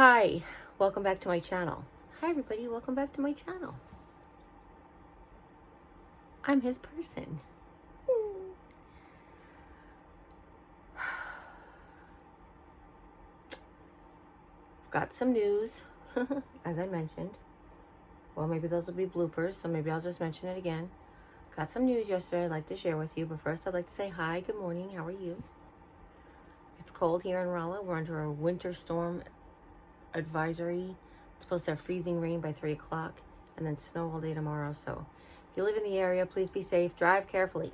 Hi, welcome back to my channel. Hi everybody, welcome back to my channel. I'm his person. Got some news, as I mentioned. Well, maybe those will be bloopers, so maybe I'll just mention it again. Got some news yesterday I'd like to share with you, but first I'd like to say hi, good morning, how are you? It's cold here in Rolla. We're under a winter storm advisory. It's supposed to have freezing rain by 3 o'clock and then snow all day tomorrow. So if you live in the area, please be safe. Drive carefully.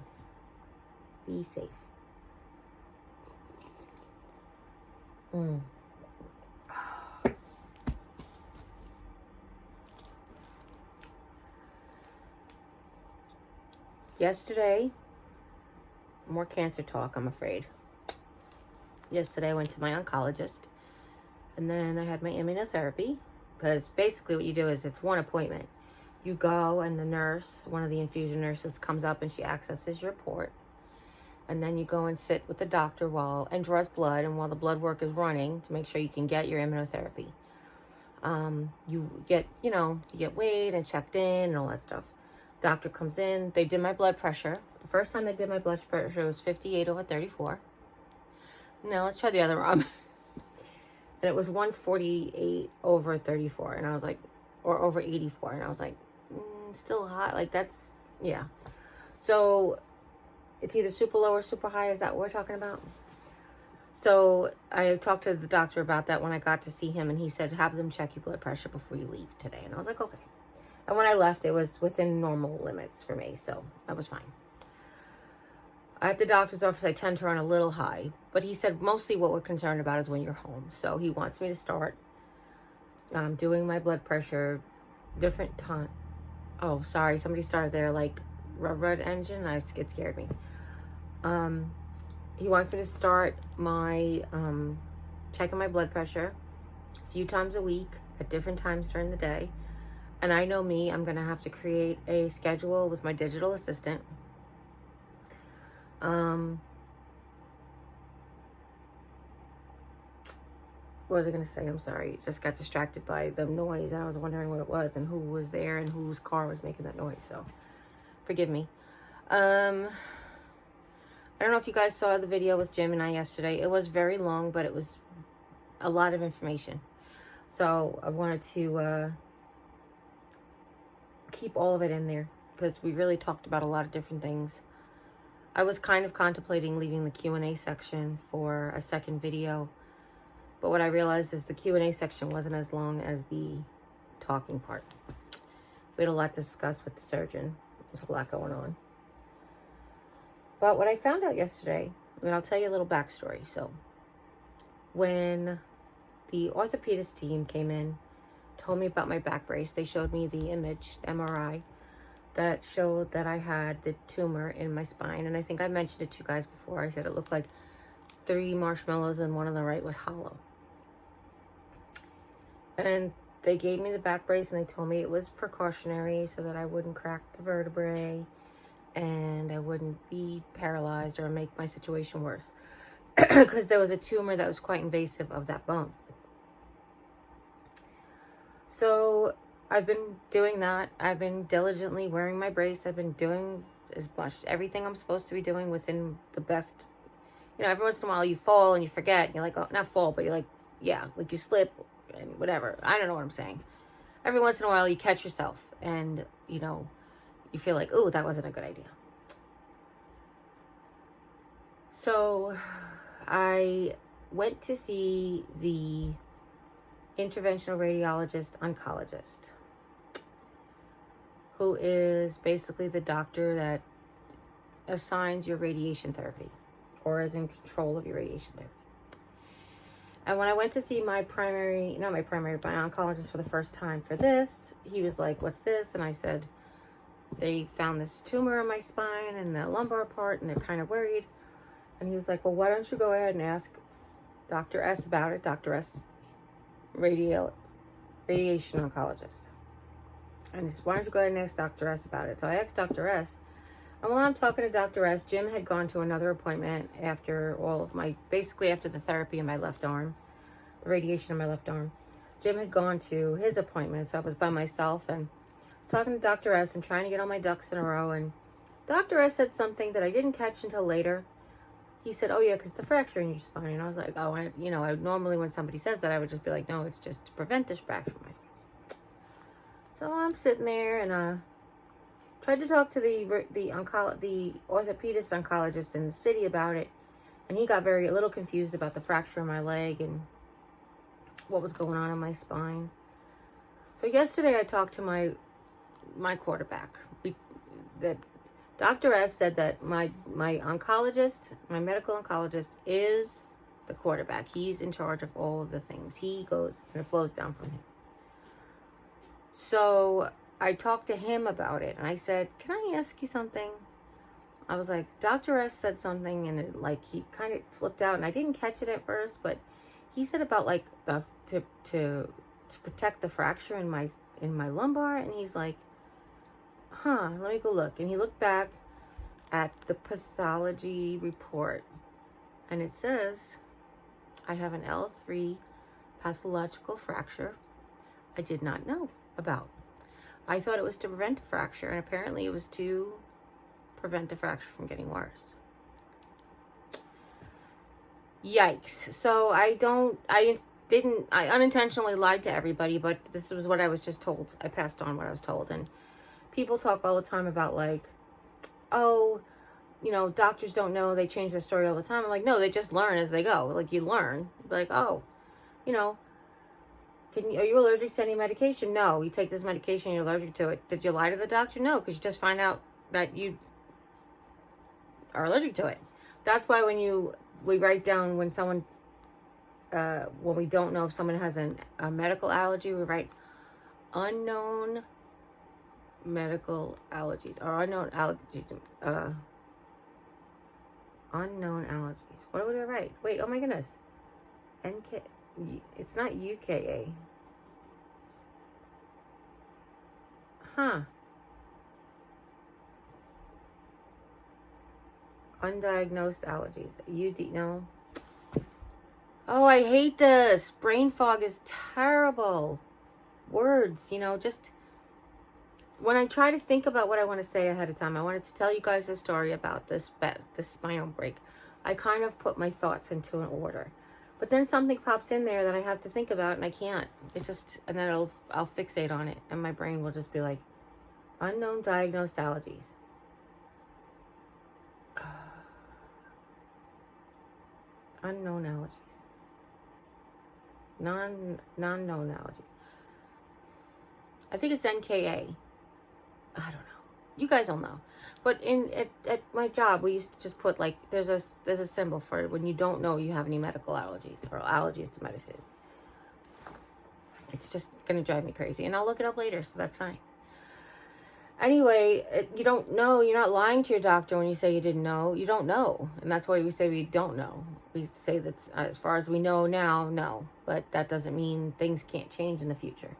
Be safe. Yesterday, more cancer talk, I'm afraid. Yesterday I went to my oncologist and then I had my immunotherapy, because basically what you do is it's one appointment. You go and the nurse, one of the infusion nurses, comes up and she accesses your port. And then you go and sit with the doctor and draws blood, and while the blood work is running to make sure you can get your immunotherapy. You get weighed and checked in and all that stuff. Doctor comes in, they did my blood pressure. The first time they did my blood pressure was 58/34. Now let's try the other arm. And it was 148/34. And I was like, or over 84. And I was like, still high. Like that's, yeah. So it's either super low or super high. Is that what we're talking about? So I talked to the doctor about that when I got to see him, and he said, have them check your blood pressure before you leave today. And I was like, okay. And when I left, it was within normal limits for me, so that was fine. At the doctor's office, I tend to run a little high, but he said mostly what we're concerned about is when you're home. So he wants me to start doing my blood pressure different time. Oh, sorry, somebody started their like red engine. It scared me. He wants me to start my checking my blood pressure a few times a week at different times during the day. And I know me, I'm going to have to create a schedule with my digital assistant. What was I going to say? I'm sorry. Just got distracted by the noise, and I was wondering what it was and who was there and whose car was making that noise. So forgive me. I don't know if you guys saw the video with Jim and I yesterday. It was very long, but it was a lot of information. So I wanted to keep all of it in there because we really talked about a lot of different things. I was kind of contemplating leaving the Q&A section for a second video, but what I realized is the Q&A section wasn't as long as the talking part. We had a lot to discuss with the surgeon. There's a lot going on. But what I found out yesterday, and I'll tell you a little backstory. So when the orthopedist team came in, told me about my back brace, they showed me the image, the MRI, that showed that I had the tumor in my spine. And I think I mentioned it to you guys before. I said it looked like 3 marshmallows and one on the right was hollow. And they gave me the back brace and they told me it was precautionary so that I wouldn't crack the vertebrae and I wouldn't be paralyzed or make my situation worse. Because there was a tumor that was quite invasive of that bone. So I've been doing that. I've been diligently wearing my brace. I've been doing as much, everything I'm supposed to be doing within the best. Every once in a while you fall and you forget. And you're like, oh, not fall, but you're like, yeah, like you slip and whatever. I don't know what I'm saying. Every once in a while you catch yourself and, you feel like, oh, that wasn't a good idea. So I went to see the interventional radiologist oncologist, who is basically the doctor that assigns your radiation therapy or is in control of your radiation therapy. And when I went to see my oncologist for the first time for this, he was like, what's this? And I said, they found this tumor in my spine and the lumbar part, and they're kind of worried. And he was like, well, why don't you go ahead and ask Dr. S about it? Dr. S, radiation oncologist. And he said, why don't you go ahead and ask Dr. S about it? So I asked Dr. S. And while I'm talking to Dr. S, Jim had gone to another appointment after after the therapy in my left arm, the radiation in my left arm. Jim had gone to his appointment, so I was by myself and talking to Dr. S and trying to get all my ducks in a row. And Dr. S said something that I didn't catch until later. He said, oh, yeah, because the fracture in your spine. And I was like, oh, I normally when somebody says that, I would just be like, no, it's just to prevent this fracture in my spine. So I'm sitting there and tried to talk to the orthopedist oncologist in the city about it. And he got a little confused about the fracture in my leg and what was going on in my spine. So yesterday I talked to my quarterback. That Dr. S said that my oncologist, my medical oncologist, is the quarterback. He's in charge of all of the things. He goes and it flows down from him. So I talked to him about it and I said, can I ask you something? I was like, Dr. S said something and he kind of slipped out and I didn't catch it at first, but he said about like to protect the fracture in my lumbar, and he's like, let me go look. And he looked back at the pathology report and it says I have an L3 pathological fracture I did not know about. I thought it was to prevent a fracture, and apparently it was to prevent the fracture from getting worse. Yikes. So I unintentionally lied to everybody, but this was what I was just told. I passed on what I was told. And people talk all the time about like, oh, doctors don't know, they change their story all the time. I'm like, no, they just learn as they go. Like, you learn. Like, oh, are you allergic to any medication? No. You take this medication, you're allergic to it. Did you lie to the doctor? No, because you just find out that you are allergic to it. That's why we write down when we don't know if someone has a medical allergy, we write unknown medical allergies or unknown allergies. Unknown allergies. What would I write? Wait, oh my goodness. It's not UKA. Undiagnosed allergies. No. Oh, I hate this. Brain fog is terrible. Words, just when I try to think about what I want to say ahead of time, I wanted to tell you guys a story about this spinal break. I kind of put my thoughts into an order. But then something pops in there that I have to think about and I can't. And then I'll fixate on it and my brain will just be like, unknown diagnosed allergies. Unknown allergies. Non-known allergy. I think it's NKA. I don't know. You guys all know. But at my job, we used to just put like, there's a symbol for it when you don't know you have any medical allergies or allergies to medicine. It's just going to drive me crazy. And I'll look it up later, so that's fine. Anyway, you don't know. You're not lying to your doctor when you say you didn't know. You don't know. And that's why we say we don't know. We say that as far as we know now, no. But that doesn't mean things can't change in the future.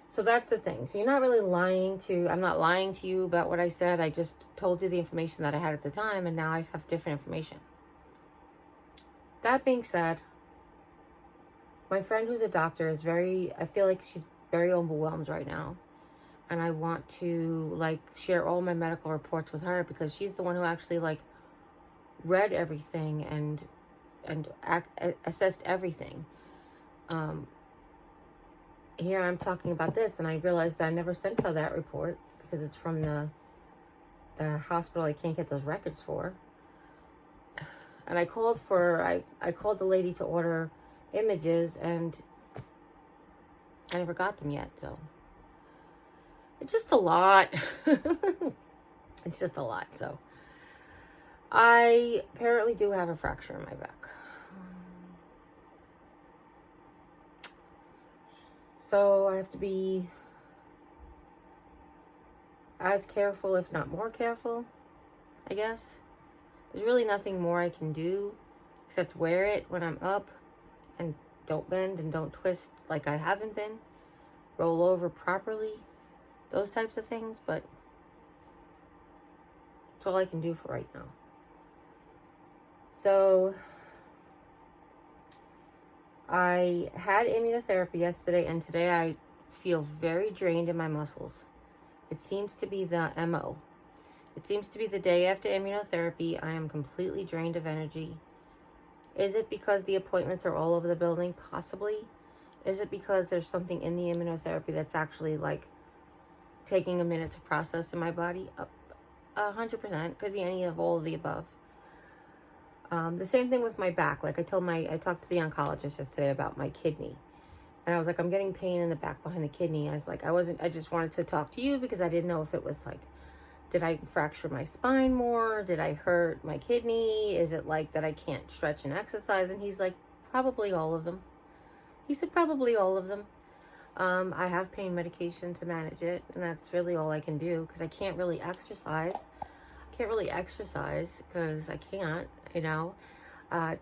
So that's the thing. So you're not really I'm not lying to you about what I said. I just told you the information that I had at the time, and now I have different information. That being said, my friend who's a doctor I feel like she's very overwhelmed right now. And I want to share all my medical reports with her because she's the one who actually read everything and assessed everything. Here I'm talking about this, and I realized that I never sent her that report because it's from the hospital I can't get those records for. And I called the lady to order images, and I never got them yet, so it's just a lot. It's just a lot. So I apparently do have a fracture in my back. So I have to be as careful, if not more careful, I guess. There's really nothing more I can do except wear it when I'm up and don't bend and don't twist like I haven't been. Roll over properly. Those types of things, but that's all I can do for right now. So I had immunotherapy yesterday, and today I feel very drained in my muscles. It seems to be the MO. It seems to be the day after immunotherapy, I am completely drained of energy. Is it because the appointments are all over the building? Possibly. Is it because there's something in the immunotherapy that's actually like taking a minute to process in my body? 100%. Could be any of all of the above. The same thing with my back. Like I talked to the oncologist yesterday about my kidney. And I was like, I'm getting pain in the back behind the kidney. I was like, I just wanted to talk to you because I didn't know if it was like, did I fracture my spine more? Did I hurt my kidney? Is it like that I can't stretch and exercise? And he's like, probably all of them. He said, probably all of them. I have pain medication to manage it, and that's really all I can do because I can't really exercise. Because I can't, you know. I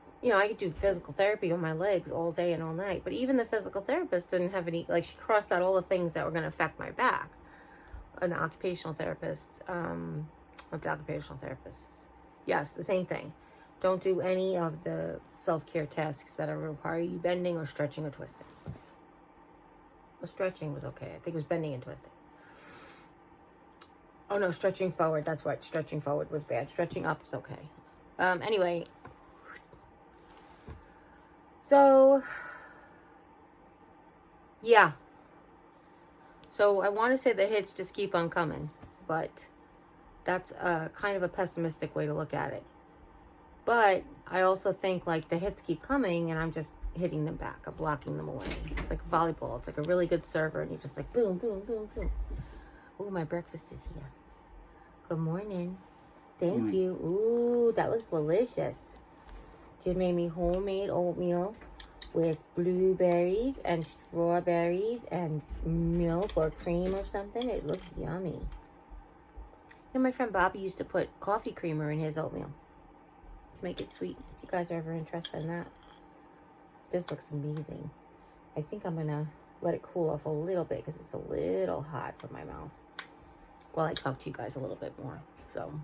could do physical therapy on my legs all day and all night, but even the physical therapist didn't have any, like, she crossed out all the things that were going to affect my back. An occupational therapist, not the occupational therapist. Yes, the same thing. Don't do any of the self-care tasks that require you bending or stretching or twisting. Well, stretching was okay. I think it was bending and twisting. Oh no, stretching forward. That's right. Stretching forward was bad. Stretching up is okay. Anyway. So, yeah. So I want to say the hits just keep on coming, but that's kind of a pessimistic way to look at it. But I also think like the hits keep coming and I'm just hitting them back. I'm blocking them away. It's like volleyball. It's like a really good server and you're just like boom, boom, boom, boom. Oh, my breakfast is here. Good morning. Thank you. Ooh, that looks delicious. Jim made me homemade oatmeal with blueberries and strawberries and milk or cream or something. It looks yummy. And my friend Bobby used to put coffee creamer in his oatmeal to make it sweet. If you guys are ever interested in that. This looks amazing. I think I'm going to let it cool off a little bit because it's a little hot for my mouth. While I talk to you guys a little bit more. So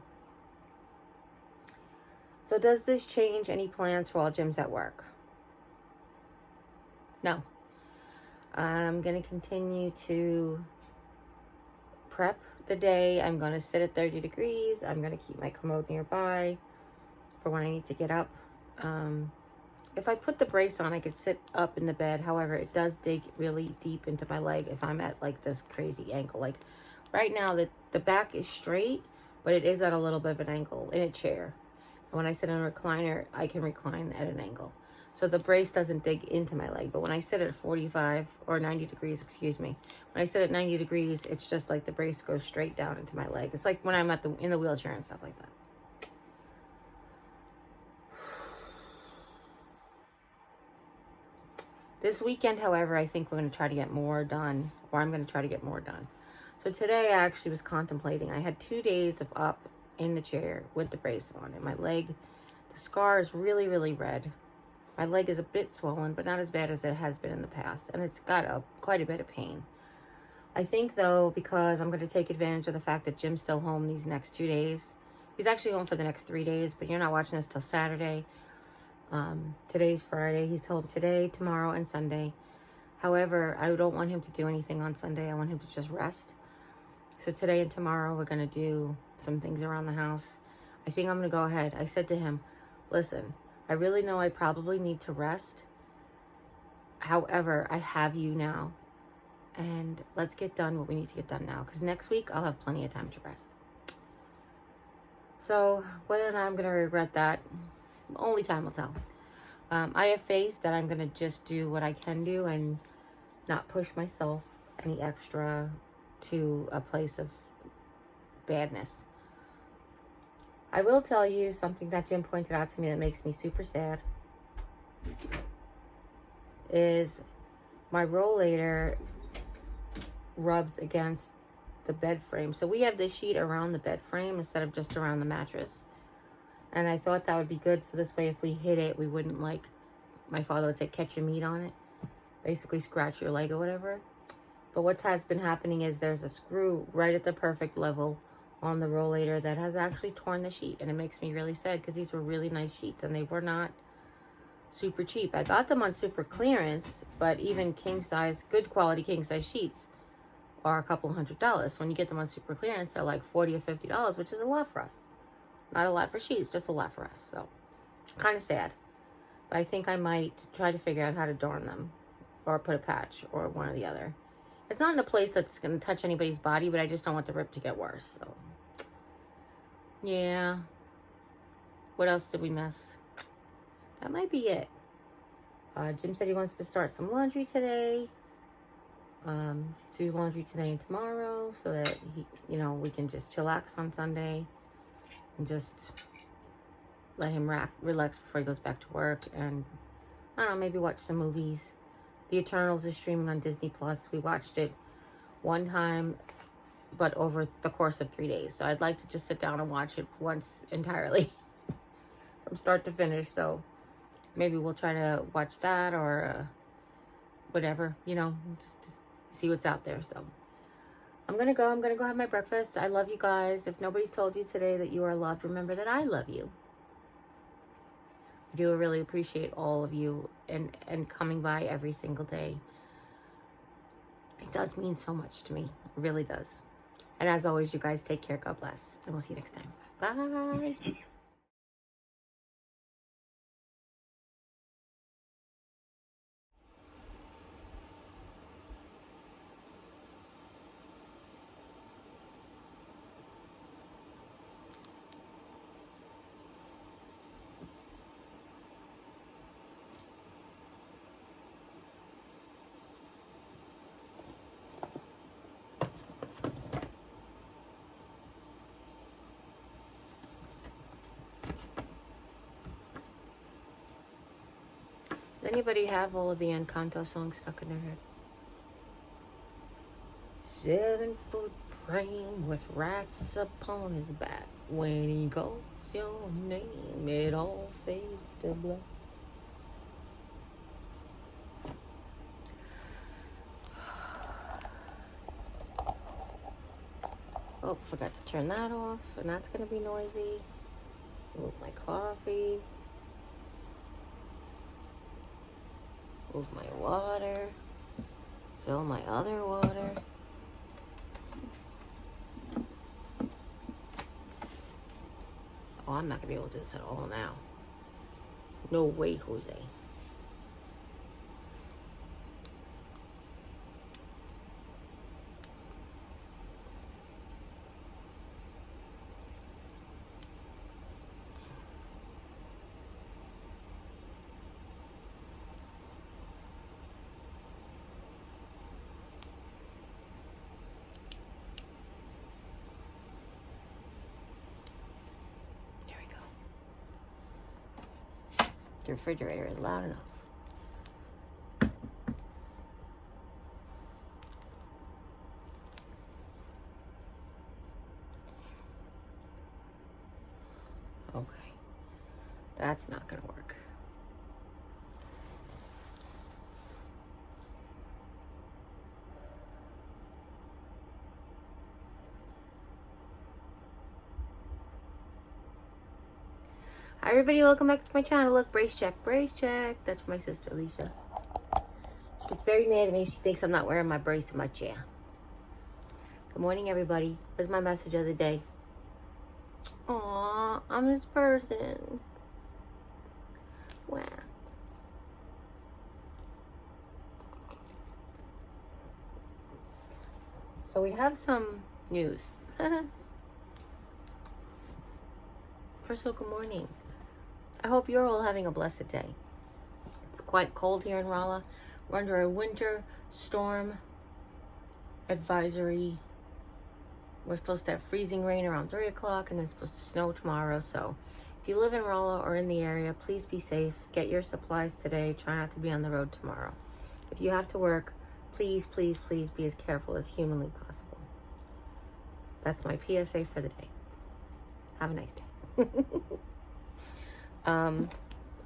does this change any plans while Jim's at work? No. I'm going to continue to prep the day. I'm going to sit at 30 degrees. I'm going to keep my commode nearby for when I need to get up. If I put the brace on, I could sit up in the bed. However, it does dig really deep into my leg if I'm at like this crazy angle. Like right now, the back is straight, but it is at a little bit of an angle in a chair. And when I sit in a recliner, I can recline at an angle. So the brace doesn't dig into my leg. But when I sit at 45 or 90 degrees, excuse me, when I sit at 90 degrees, it's just like the brace goes straight down into my leg. It's like when I'm in the wheelchair and stuff like that. This weekend, however, I think we're going to try to get more done, or I'm going to try to get more done. So today I actually was contemplating. I had 2 days of up in the chair with the brace on it. My leg, the scar is really, really red. My leg is a bit swollen, but not as bad as it has been in the past. And it's got quite a bit of pain. I think, though, because I'm going to take advantage of the fact that Jim's still home these next 2 days. He's actually home for the next 3 days, but you're not watching this till Saturday. Today's Friday. He's home today, tomorrow, and Sunday. However, I don't want him to do anything on Sunday. I want him to just rest. So today and tomorrow, we're going to do some things around the house. I think I'm going to go ahead. I said to him, listen, I really know I probably need to rest. However, I have you now. And let's get done what we need to get done now. Because next week, I'll have plenty of time to rest. So whether or not I'm going to regret that, only time will tell. I have faith that I'm going to just do what I can do and not push myself any extra to a place of badness. I will tell you something that Jim pointed out to me that makes me super sad. Is my rollator rubs against the bed frame. So we have this sheet around the bed frame instead of just around the mattress. And I thought that would be good. So this way, if we hit it, we wouldn't, like, my father would say, catch your meat on it. Basically, scratch your leg or whatever. But what has been happening is there's a screw right at the perfect level on the rollator that has actually torn the sheet. And it makes me really sad because these were really nice sheets and they were not super cheap. I got them on super clearance, but even king size, good quality king size sheets are a couple $100s. So when you get them on super clearance, they're like $40 or $50, which is a lot for us. Not a lot for sheets, just a lot for us. So kind of sad. But I think I might try to figure out how to darn them or put a patch or one or the other. It's not in a place that's going to touch anybody's body, but I just don't want the rip to get worse. So yeah. What else did we miss? That might be it. Jim said he wants to start some laundry today. Do laundry today and tomorrow so that he, we can just chillax on Sunday and just let him relax before he goes back to work, and I don't know, maybe watch some movies. The Eternals is streaming on Disney Plus. We watched it one time, but over the course of 3 days. So I'd like to just sit down and watch it once entirely from start to finish. So maybe we'll try to watch that or whatever, just to see what's out there. So I'm gonna go have my breakfast. I love you guys. If nobody's told you today that you are loved, remember that I love you. I do really appreciate all of you and coming by every single day. It does mean so much to me. It really does. And as always, you guys take care. God bless. And we'll see you next time. Bye. Does anybody have all of the Encanto songs stuck in their head? 7-foot frame with rats upon his back. When he calls your name, it all fades to black. Oh, forgot to turn that off, and that's gonna be noisy. Move my coffee. Move my water. Fill my other water. Oh, I'm not gonna be able to do this at all now. No way, Jose. The refrigerator is loud enough. Okay. That's not gonna work. Hi everybody, welcome back to my channel. Look, brace check. That's for my sister Alicia. She gets very mad at me if she thinks I'm not wearing my brace in my chair. Good morning everybody. Where's my message of the day? Aw, I'm this person. Wow. So we have some news. First of all, good morning. I hope you're all having a blessed day. It's quite cold here in Rolla. We're under a winter storm advisory. We're supposed to have freezing rain around 3 o'clock and it's supposed to snow tomorrow. So if you live in Rolla or in the area, please be safe. Get your supplies today. Try not to be on the road tomorrow. If you have to work, please, please, please be as careful as humanly possible. That's my PSA for the day. Have a nice day. Let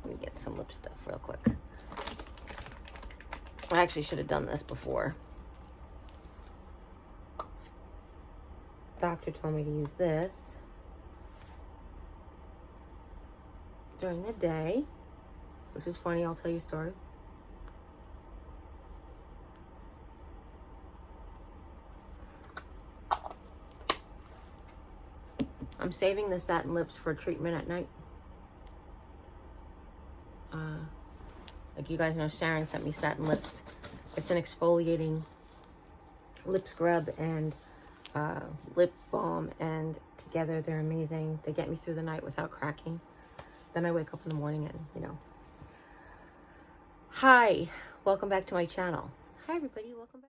me get some lip stuff real quick. I actually should have done this before. Doctor told me to use this during the day. which is funny. I'll tell you a story. I'm saving the satin lips for treatment at night. Like you guys know, Sharon sent me satin lips. It's an exfoliating lip scrub and lip balm, and together they're amazing. They get me through the night without cracking. Then I wake up in the morning and, you know. Hi, welcome back to my channel. Hi everybody, welcome back.